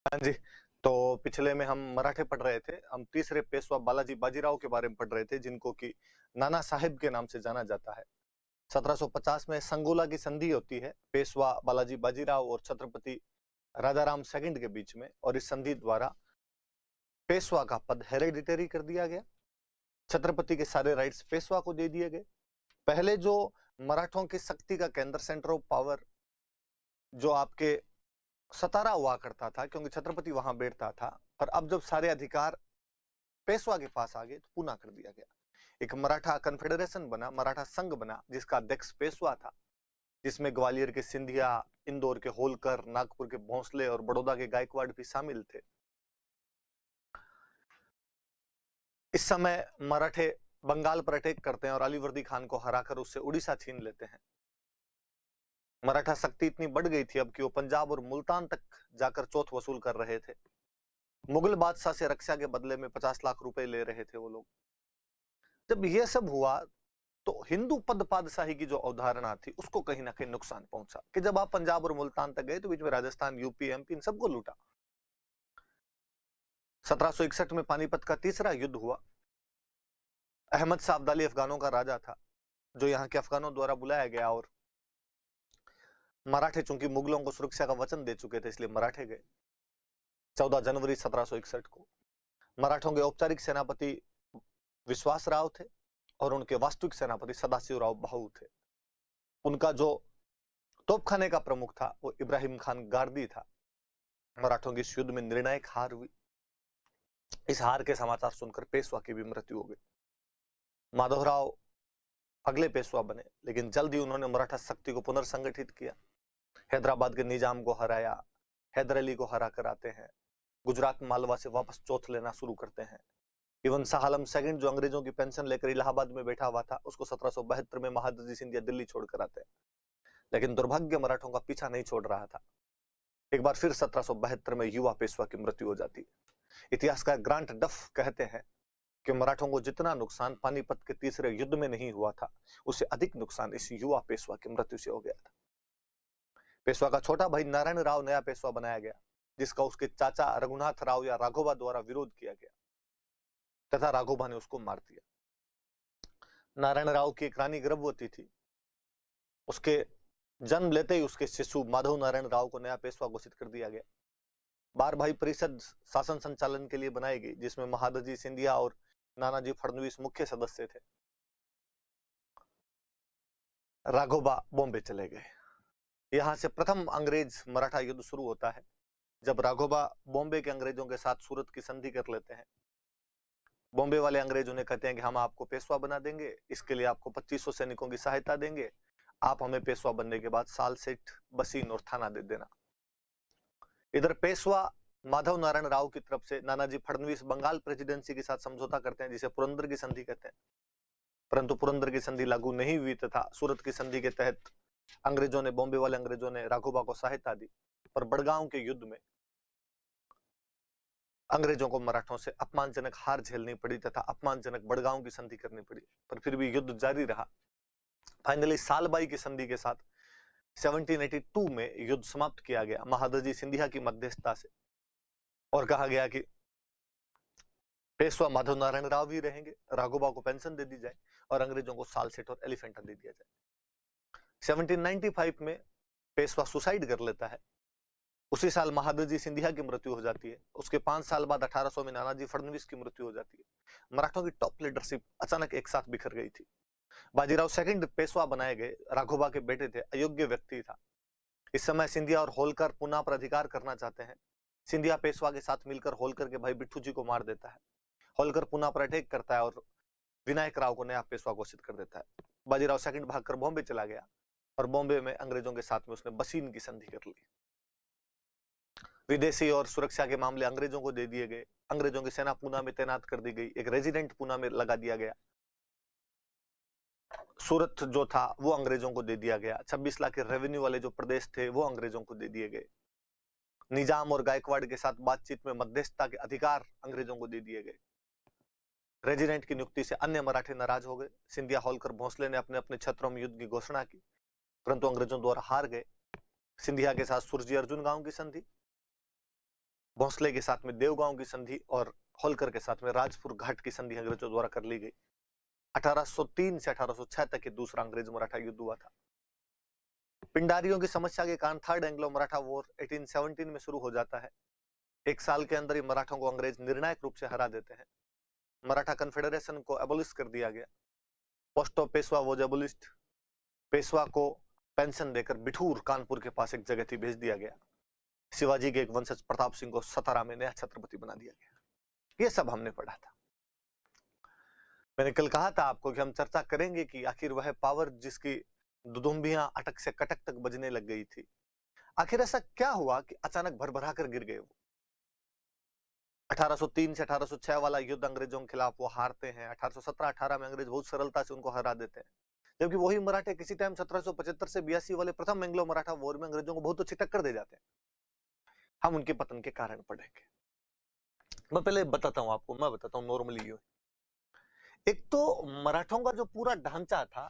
हाँ जी। तो पिछले में हम मराठे पढ़ रहे थे। हम तीसरे पेशवा बालाजी बाजीराव के बारे में पढ़ रहे थे, जिनको कि नाना साहिब के नाम से जाना जाता है। 1750 में संगोला की संधि होती है पेशवा बालाजी बाजीराव और छत्रपति राजाराम सेकंड के बीच में, और इस संधि द्वारा पेशवा का पद हेरेडिटरी कर दिया गया। छत्रपति के सारे राइट्स पेशवा को दे दिए गए। पहले जो मराठों की शक्ति का केंद्र, सेंटर ऑफ पावर, जो आपके सतारा हुआ करता था, क्योंकि छत्रपति वहां बैठता था, पर अब जब सारे अधिकार पेशवा के पास आ गए तो पूना कर दिया गया। एक मराठा कन्फेडरेशन बना, मराठा संघ बना, जिसका अध्यक्ष पेशवा था, जिसमें ग्वालियर के सिंधिया, इंदौर के होलकर, नागपुर के भोंसले और बड़ौदा के गायकवाड़ भी शामिल थे। इस समय मराठे बंगाल पर अटैक करते हैं और अलीवर्दी खान को हराकर उससे उड़ीसा छीन लेते हैं। मराठा शक्ति इतनी बढ़ गई थी अब कि वो पंजाब और मुल्तान तक जाकर चौथ वसूल कर रहे थे। मुगल बादशाह से रक्षा के बदले में 50 लाख रुपए ले रहे थे वो लोग। जब यह सब हुआ तो हिंदू पद पादशाही की जो अवधारणा थी उसको कहीं ना कहीं नुकसान पहुंचा, कि जब आप पंजाब और मुल्तान तक गए तो बीच में राजस्थान, यूपी, एमपी, इन सबको लूटा। 1761 में पानीपत का तीसरा युद्ध हुआ। अहमद शाह अब्दाली अफगानों का राजा था, जो यहाँ के अफगानों द्वारा बुलाया गया, और मराठे चूंकि मुगलों को सुरक्षा का वचन दे चुके थे इसलिए मराठे गए। 14 जनवरी 1761 को मराठों के औपचारिक सेनापति विश्वास राव थे और उनके वास्तविक सेनापति सदाशिव राव बाहू थे। उनका जो तोपखाने का प्रमुख था वो इब्राहिम खान गार्दी था। मराठों की इस युद्ध में निर्णायक हार हुई। इस हार के समाचार सुनकर पेशवा की भी मृत्यु हो गई। माधवराव अगले पेशवा बने, लेकिन जल्द ही उन्होंने मराठा शक्ति को पुनर्संगठित किया। हैदराबाद के निजाम को हराया, हैदर अली को हरा कर आते हैं, गुजरात मालवा से वापस चौथ लेना शुरू करते हैं। इवन शाह आलम सेकंड, जो अंग्रेजों की पेंशन लेकर इलाहाबाद में बैठा हुआ था, उसको 1772 में महादजी सिंधिया दिल्ली छोड़कर आते हैं। लेकिन दुर्भाग्य मराठों का पीछा नहीं छोड़ रहा था। एक बार फिर 1772 में युवा पेशवा की मृत्यु हो जाती है। इतिहासकार ग्रांट डफ कहते हैं कि मराठों को जितना नुकसान पानीपत के तीसरे युद्ध में नहीं हुआ था, उससे अधिक नुकसान इस युवा पेशवा की मृत्यु से हो गया था। पेशवा का छोटा भाई नारायण राव नया पेशवा बनाया गया, जिसका उसके चाचा रघुनाथ राव या राघोबा द्वारा विरोध किया गया तथा राघोबा ने उसको मार दिया। नारायण राव की एक रानी गर्भवती थी। उसके जन्म लेते ही उसके शिशु माधव नारायण राव को नया पेशवा घोषित कर दिया गया। 12 भाई परिषद शासन संचालन के लिए बनाई गई, जिसमें महादजी सिंधिया और नानाजी फडणवीस मुख्य सदस्य थे। राघोबा बॉम्बे चले गए। यहां से प्रथम अंग्रेज मराठा युद्ध शुरू होता है, जब राघोबा बॉम्बे के अंग्रेजों के साथ सूरत की संधि कर लेते हैं। बॉम्बे वाले अंग्रेज उन्हें कहते हैं कि हम आपको पेशवा बना देंगे, इसके लिए आपको 2500 सैनिकों की सहायता देंगे, आप हमें पेशवा बनने के बाद साल सेठ, बसीन और थाना दे देना। इधर पेशवा माधव नारायण राव की तरफ से नानाजी फडणवीस बंगाल प्रेसिडेंसी के साथ समझौता करते हैं, जिसे पुरंदर की संधि कहते हैं। परंतु पुरंदर की संधि लागू नहीं हुई तथा सूरत की संधि के तहत अंग्रेजों ने, बॉम्बे वाले अंग्रेजों ने राघोबा को सहायता दी। पर बड़गांव के युद्ध में अंग्रेजों को मराठों से अपमानजनक हार झेलनी पड़ी तथा अपमानजनक बड़गांव की संधि करनी पड़ी, पर फिर भी युद्ध जारी रहा। फाइनली सालबाई की संधि के साथ 1782 में युद्ध समाप्त किया गया महादजी सिंधिया की मध्यस्थता से, और कहा गया कि पेशवा माधव नारायण राव भी रहेंगे, राघोबा को पेंशन दे दी जाए और अंग्रेजों को साल सेठ और एलिफेंटा दे दिया जाए। 1795 में पेशवा सुसाइड कर लेता है। उसी साल महादजी सिंधिया की मृत्यु हो जाती है। उसके 5 साल बाद 1800 में नानाजी फडणवीस की मृत्यु हो जाती है। मराठों की टॉप लीडरशिप अचानक एक साथ बिखर गई थी। बाजीराव सेकंड पेशवा बनाए गए, राघोबा के बेटे थे, अयोग्य व्यक्ति था। इस समय सिंधिया और होलकर पुनः पर अधिकार करना चाहते हैं। सिंधिया पेशवा के साथ मिलकर होलकर के भाई बिट्ठू जी को मार देता है। होलकर पुनः पर अटैक करता है और विनायक राव को नया पेशवा घोषित कर देता है। बाजीराव सेकंड भागकर बॉम्बे चला गया और बॉम्बे में अंग्रेजों के साथ में उसने बसीन की संधि कर ली। विदेशी और सुरक्षा के मामले अंग्रेजों को दे दिए गए। अंग्रेजों की सेना पूना में तैनात कर दी गई, एक रेजिडेंट पूना में लगा दिया गया। सूरत जो था वो अंग्रेजों को दे दिया गया। 26 लाख के रेवेन्यू वाले जो प्रदेश थे वो अंग्रेजों को दे दिए गए। निजाम और गायकवाड़ के साथ बातचीत में मध्यस्थता के अधिकार अंग्रेजों को दे दिए गए। रेजिडेंट की नियुक्ति से अन्य मराठे नाराज हो गए। सिंधिया, होलकर, भोंसले ने अपने अपने क्षेत्रों में युद्ध की घोषणा की, परंतु अंग्रेजों द्वारा हार गए। सिंधिया के साथ सुरजी अर्जुन गांव की संधि, भोंसले के साथ में देवगांव की संधि और होलकर के साथ में राजपुर घाट की संधि अंग्रेजों द्वारा कर ली गई। 1803 से 1806 तक ये दूसरा अंग्रेज मराठा युद्ध हुआ था। पिंडारियों की समस्या के कारण थर्ड एंग्लो मराठा वॉर 1817 में शुरू हो जाता है। एक साल के अंदर ही मराठों को अंग्रेज निर्णायक रूप से हरा देते हैं। मराठा कन्फेडरेशन को एबोलिश कर दिया गया। Post of Peshwa was एबोलिश्ड। Peshwa को पेंशन देकर बिठूर कानपुर के पास एक जगह थी भेज दिया गया। शिवाजी के एक वंशज प्रताप सिंह को सतारा में नया छत्रपति बना दिया गया। ये सब हमने पढ़ा था। मैंने कल कहा था आपको कि हम चर्चा करेंगे कि आखिर वह पावर जिसकी दुदुम्बियां अटक से कटक तक बजने लग गई थी, आखिर ऐसा क्या हुआ कि अचानक भरभरा कर गिर गए वो। 1803 से 1806 वाला युद्ध अंग्रेजों के खिलाफ वो हारते हैं। 1817-18 में अंग्रेज बहुत सरलता से उनको हरा देते हैं, जबकि वही मराठे किसी टाइम 1775 से 82 वाले प्रथम एंग्लो मराठा वॉर में अंग्रेजों को बहुत अच्छी टक्कर दे जाते हैं। हम उनके पतन के कारण पढ़ेंगे। मैं पहले बताता हूं आपको, मैं बताता हूं नॉर्मली। एक तो मराठों का जो पूरा ढांचा था